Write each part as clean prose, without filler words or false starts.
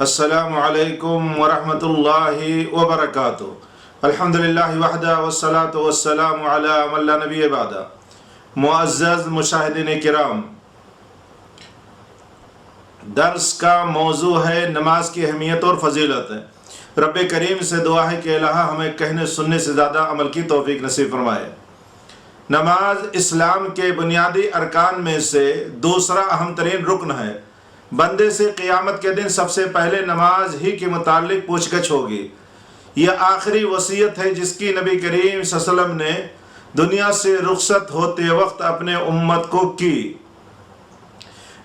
السلام علیکم ورحمۃ اللہ وبرکاتہ۔ الحمدللہ وحدہ والصلاة والسلام علی من لا نبی بعدہ۔ معزز مشاہدین کرام، درس کا موضوع ہے نماز کی اہمیت اور فضیلت ہے۔ رب کریم سے دعا ہے کہ الہ ہمیں کہنے سننے سے زیادہ عمل کی توفیق نصیب فرمائے۔ نماز اسلام کے بنیادی ارکان میں سے دوسرا اہم ترین رکن ہے۔ بندے سے قیامت کے دن سب سے پہلے نماز ہی کے متعلق پوچھ گچھ ہوگی۔ یہ آخری وصیت ہے جس کی نبی کریم صلی اللہ علیہ وسلم نے دنیا سے رخصت ہوتے وقت اپنے امت کو کی۔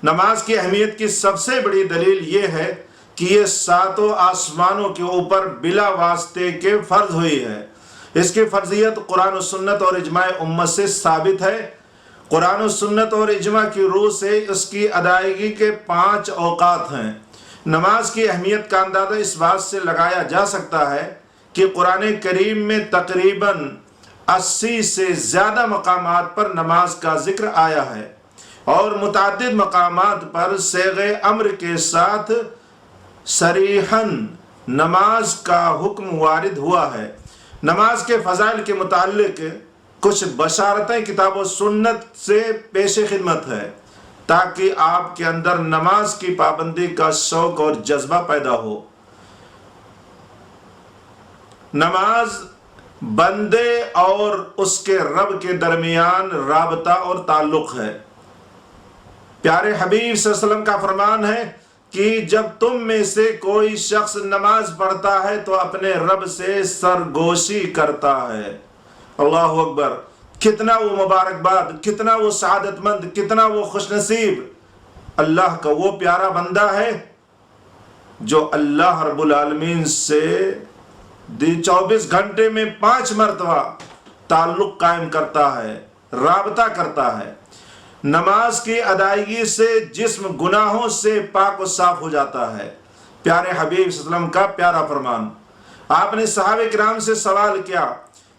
نماز کی اہمیت کی سب سے بڑی دلیل یہ ہے کہ یہ ساتوں آسمانوں کے اوپر بلا واسطے کے فرض ہوئی ہے۔ اس کی فرضیت قرآن و سنت اور اجماع امت سے ثابت ہے۔ قرآن و سنت اور اجماع کی روح سے اس کی ادائیگی کے 5 اوقات ہیں۔ نماز کی اہمیت کا اندازہ اس بات سے لگایا جا سکتا ہے کہ قرآن کریم میں تقریباً 80 سے زیادہ مقامات پر نماز کا ذکر آیا ہے اور متعدد مقامات پر صیغہ امر کے ساتھ صریحاً نماز کا حکم وارد ہوا ہے۔ نماز کے فضائل کے متعلق کچھ بشارتیں کتاب و سنت سے پیش خدمت ہے تاکہ آپ کے اندر نماز کی پابندی کا شوق اور جذبہ پیدا ہو۔ نماز بندے اور اس کے رب کے درمیان رابطہ اور تعلق ہے۔ پیارے حبیب صلی اللہ علیہ وسلم کا فرمان ہے کہ جب تم میں سے کوئی شخص نماز پڑھتا ہے تو اپنے رب سے سرگوشی کرتا ہے۔ اللہ اکبر! کتنا وہ مبارکباد، کتنا وہ سعادت مند، کتنا وہ خوش نصیب اللہ کا وہ پیارا بندہ ہے جو اللہ رب العالمین سے 24 گھنٹے میں 5 مرتبہ تعلق قائم کرتا ہے، رابطہ کرتا ہے۔ نماز کی ادائیگی سے جسم گناہوں سے پاک و صاف ہو جاتا ہے۔ پیارے حبیب صلی اللہ علیہ وسلم کا پیارا فرمان۔ آپ نے صحابہ کرام سے سوال کیا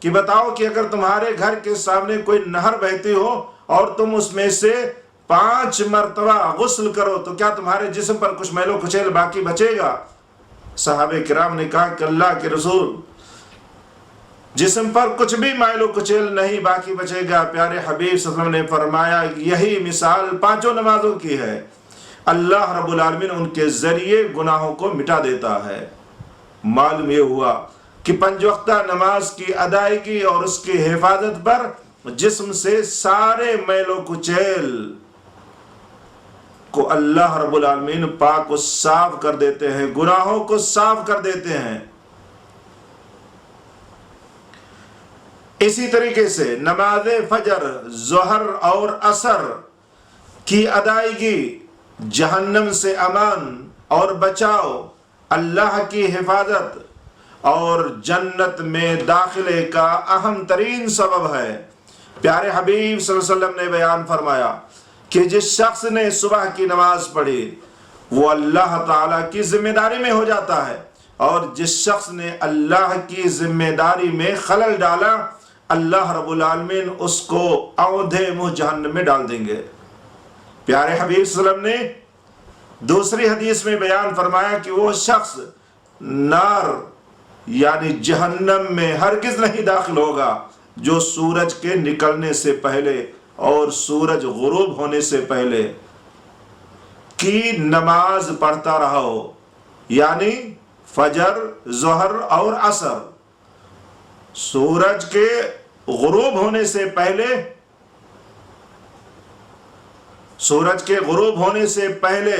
کہ بتاؤ کہ اگر تمہارے گھر کے سامنے کوئی نہر بہتی ہو اور تم اس میں سے 5 مرتبہ غسل کرو تو کیا تمہارے جسم پر کچھ میل و کچیل باقی بچے گا؟ صحابہ کرام نے کہا کہ اللہ کے رسول، جسم پر کچھ بھی میل و کچیل نہیں باقی بچے گا۔ پیارے حبیب صلی اللہ علیہ وسلم نے فرمایا یہی مثال 5 نمازوں کی ہے۔ اللہ رب العالمین ان کے ذریعے گناہوں کو مٹا دیتا ہے۔ معلوم یہ ہوا کہ 5 وقتہ نماز کی ادائیگی اور اس کی حفاظت پر جسم سے سارے میل و کچیل کو اللہ رب العالمین پاک و صاف کر دیتے ہیں، گناہوں کو صاف کر دیتے ہیں۔ اسی طریقے سے نماز فجر، ظہر اور عصر کی ادائیگی جہنم سے امان اور بچاؤ، اللہ کی حفاظت اور جنت میں داخلے کا اہم ترین سبب ہے۔ پیارے حبیب صلی اللہ علیہ وسلم نے بیان فرمایا کہ جس شخص نے صبح کی نماز پڑھی وہ اللہ تعالیٰ کی ذمہ داری میں ہو جاتا ہے، اور جس شخص نے اللہ کی ذمہ داری میں خلل ڈالا اللہ رب العالمین اس کو اودھے منہ جہنم میں ڈال دیں گے۔ پیارے حبیب صلی اللہ علیہ وسلم نے دوسری حدیث میں بیان فرمایا کہ وہ شخص نار یعنی جہنم میں ہرگز نہیں داخل ہوگا جو سورج کے نکلنے سے پہلے اور سورج غروب ہونے سے پہلے کی نماز پڑھتا رہا ہو، یعنی فجر، ظہر اور عصر۔ سورج کے غروب ہونے سے پہلے، سورج کے غروب ہونے سے پہلے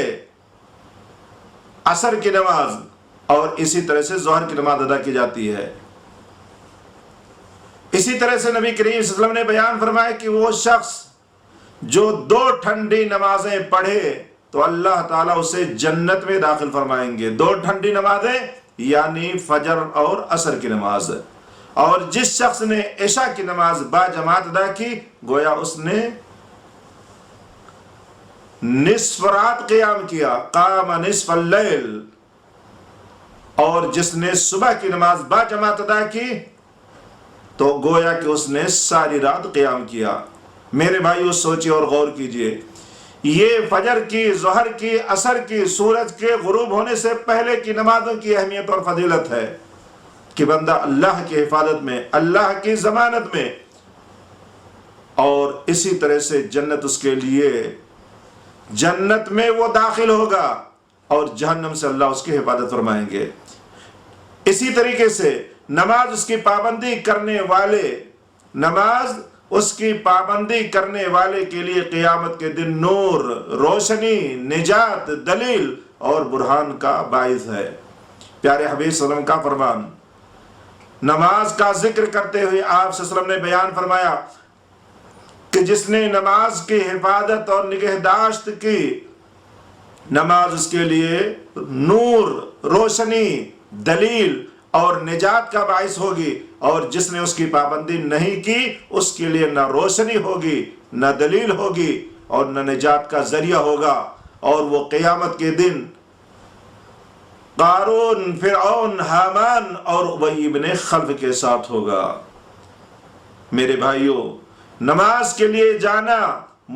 عصر کی نماز اور اسی طرح سے ظہر کی نماز ادا کی جاتی ہے۔ اسی طرح سے نبی کریم صلی اللہ علیہ وسلم نے بیان فرمایا کہ وہ شخص جو 2 ٹھنڈی نمازیں پڑھے تو اللہ تعالیٰ اسے جنت میں داخل فرمائیں گے۔ 2 ٹھنڈی نمازیں یعنی فجر اور عصر کی نماز۔ اور جس شخص نے عشاء کی نماز با جماعت ادا کی گویا اس نے نصف رات قیام کیا، قام نصف اللیل۔ اور جس نے صبح کی نماز با جماعت ادا کی تو گویا کہ اس نے ساری رات قیام کیا۔ میرے بھائیو سوچیے اور غور کیجئے، یہ فجر کی، ظہر کی، عصر کی، سورج کے غروب ہونے سے پہلے کی نمازوں کی اہمیت اور فضیلت ہے کہ بندہ اللہ کی حفاظت میں، اللہ کی ضمانت میں، اور اسی طرح سے جنت اس کے لیے، جنت میں وہ داخل ہوگا اور جہنم سے اللہ اس کی حفاظت فرمائیں گے۔ اسی طریقے سے نماز اس کی پابندی کرنے والے، نماز اس کی پابندی کرنے والے کے لیے قیامت کے دن نور، روشنی، نجات، دلیل اور برہان کا باعث ہے۔ پیارے حبیب صلی اللہ علیہ وسلم کا فرمان، نماز کا ذکر کرتے ہوئے آپ صلی اللہ علیہ وسلم نے بیان فرمایا کہ جس نے نماز کی حفاظت اور نگہداشت کی، نماز اس کے لیے نور، روشنی، دلیل اور نجات کا باعث ہوگی، اور جس نے اس کی پابندی نہیں کی اس کے لیے نہ روشنی ہوگی، نہ دلیل ہوگی اور نہ نجات کا ذریعہ ہوگا، اور وہ قیامت کے دن قارون، فرعون، حامان اور ابی بن خلف کے ساتھ ہوگا۔ میرے بھائیوں، نماز کے لیے جانا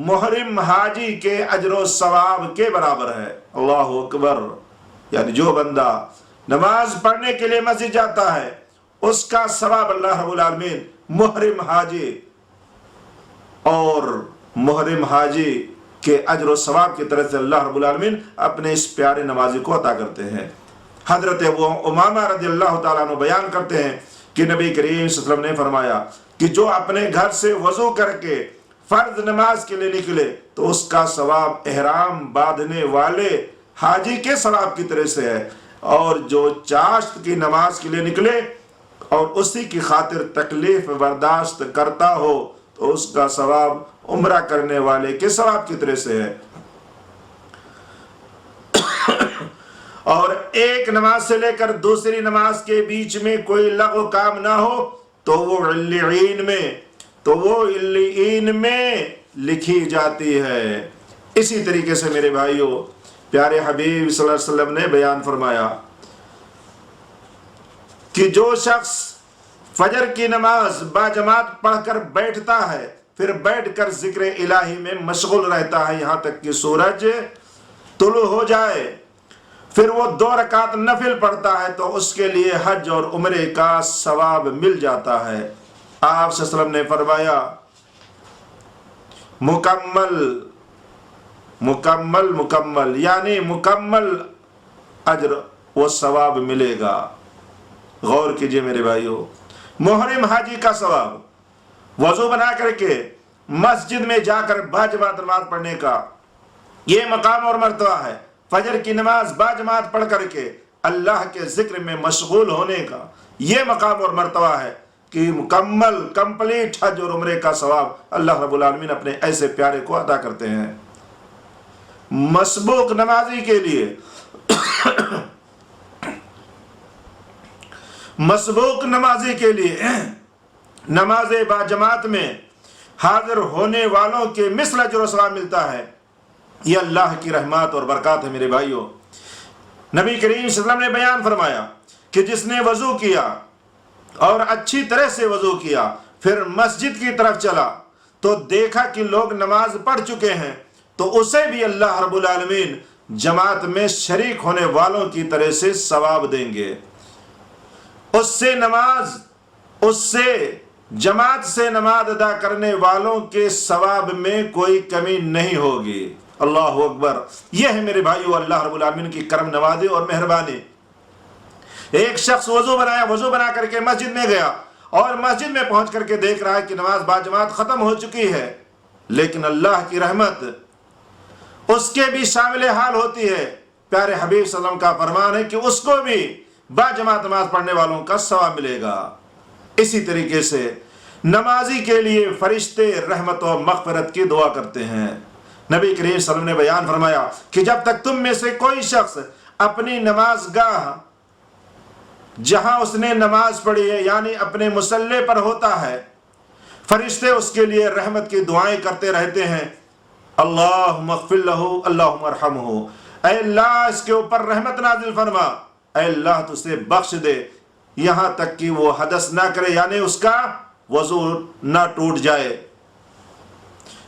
محرم حاجی کے اجر و ثواب کے برابر ہے۔ اللہ اکبر! یعنی جو بندہ نماز پڑھنے کے لیے مسجد جاتا ہے اس کا ثواب اللہ رب العالمین محرم حاجی اور محرم حاجی کے اجر و ثواب کی طرف سے اللہ رب العالمین اپنے اس پیارے نمازی کو عطا کرتے ہیں۔ حضرت ابو امامہ رضی اللہ تعالیٰ عنہ بیان کرتے ہیں کہ نبی کریم صلی اللہ علیہ وسلم نے فرمایا کہ جو اپنے گھر سے وضو کر کے فرض نماز کے لیے نکلے تو اس کا ثواب احرام باندھنے والے حاجی کے ثواب کی طرح سے ہے، اور جو چاشت کی نماز کے لیے نکلے اور اسی کی خاطر تکلیف برداشت کرتا ہو تو اس کا ثواب عمرہ کرنے والے کے ثواب کی طرح سے ہے۔ اور ایک نماز سے لے کر دوسری نماز کے بیچ میں کوئی لغو کام نہ ہو تو وہ علیین میں لکھی جاتی ہے۔ اسی طریقے سے میرے بھائیوں، پیارے حبیب صلی اللہ علیہ وسلم نے بیان فرمایا کہ جو شخص فجر کی نماز باجماعت پڑھ کر بیٹھتا ہے، پھر بیٹھ کر ذکر الہی میں مشغول رہتا ہے یہاں تک کہ سورج طلوع ہو جائے، پھر وہ 2 رکعت نفل پڑھتا ہے تو اس کے لیے حج اور عمرے کا ثواب مل جاتا ہے۔ آپ صلی اللہ علیہ وسلم نے فرمایا مکمل یعنی مکمل اجر و ثواب ملے گا۔ غور کیجئے میرے بھائیوں، محرم حاجی کا ثواب وضو بنا کر کے مسجد میں جا کر باجماعت نماز پڑھنے کا یہ مقام اور مرتبہ ہے، فجر کی نماز باجماعت پڑھ کر کے اللہ کے ذکر میں مشغول ہونے کا یہ مقام اور مرتبہ ہے کہ مکمل کمپلیٹ حج اور عمرے کا ثواب اللہ رب العالمین اپنے ایسے پیارے کو عطا کرتے ہیں۔ مسبوق نمازی کے لیے نماز باجماعت میں حاضر ہونے والوں کے مثل اجر و ثواب ملتا ہے۔ یہ اللہ کی رحمت اور برکات ہے میرے بھائیوں۔ نبی کریم صلی اللہ علیہ وسلم نے بیان فرمایا کہ جس نے وضو کیا اور اچھی طرح سے وضو کیا پھر مسجد کی طرف چلا تو دیکھا کہ لوگ نماز پڑھ چکے ہیں تو اسے بھی اللہ رب العالمین جماعت میں شریک ہونے والوں کی طرح سے ثواب دیں گے۔ اس سے جماعت سے نماز ادا کرنے والوں کے ثواب میں کوئی کمی نہیں ہوگی۔ اللہ اکبر! یہ ہے میرے بھائیو اللہ رب العالمین کی کرم نوازی اور مہربانی۔ ایک شخص وضو بنا کر کے مسجد میں گیا اور مسجد میں پہنچ کر کے دیکھ رہا ہے کہ نماز باجماعت ختم ہو چکی ہے، لیکن اللہ کی رحمت اس کے بھی شامل حال ہوتی ہے۔ پیارے حبیب صلی اللہ علیہ وسلم کا فرمان ہے کہ اس کو بھی باجماعت نماز پڑھنے والوں کا ثواب ملے گا۔ اسی طریقے سے نمازی کے لیے فرشتے رحمت و مغفرت کی دعا کرتے ہیں۔ نبی کریم صلی اللہ علیہ وسلم نے بیان فرمایا کہ جب تک تم میں سے کوئی شخص اپنی نماز گاہ جہاں اس نے نماز پڑھی ہے یعنی اپنے مصلی پر ہوتا ہے، فرشتے اس کے لیے رحمت کی دعائیں کرتے رہتے ہیں۔ اللہم اغفر لہ، اللہم ارحمہ، اے اللہ اس کے اوپر رحمت نازل فرما، اے اللہ تو اسے بخش دے، یہاں تک کہ وہ حدث نہ کرے یعنی اس کا وضو نہ ٹوٹ جائے۔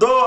2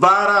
12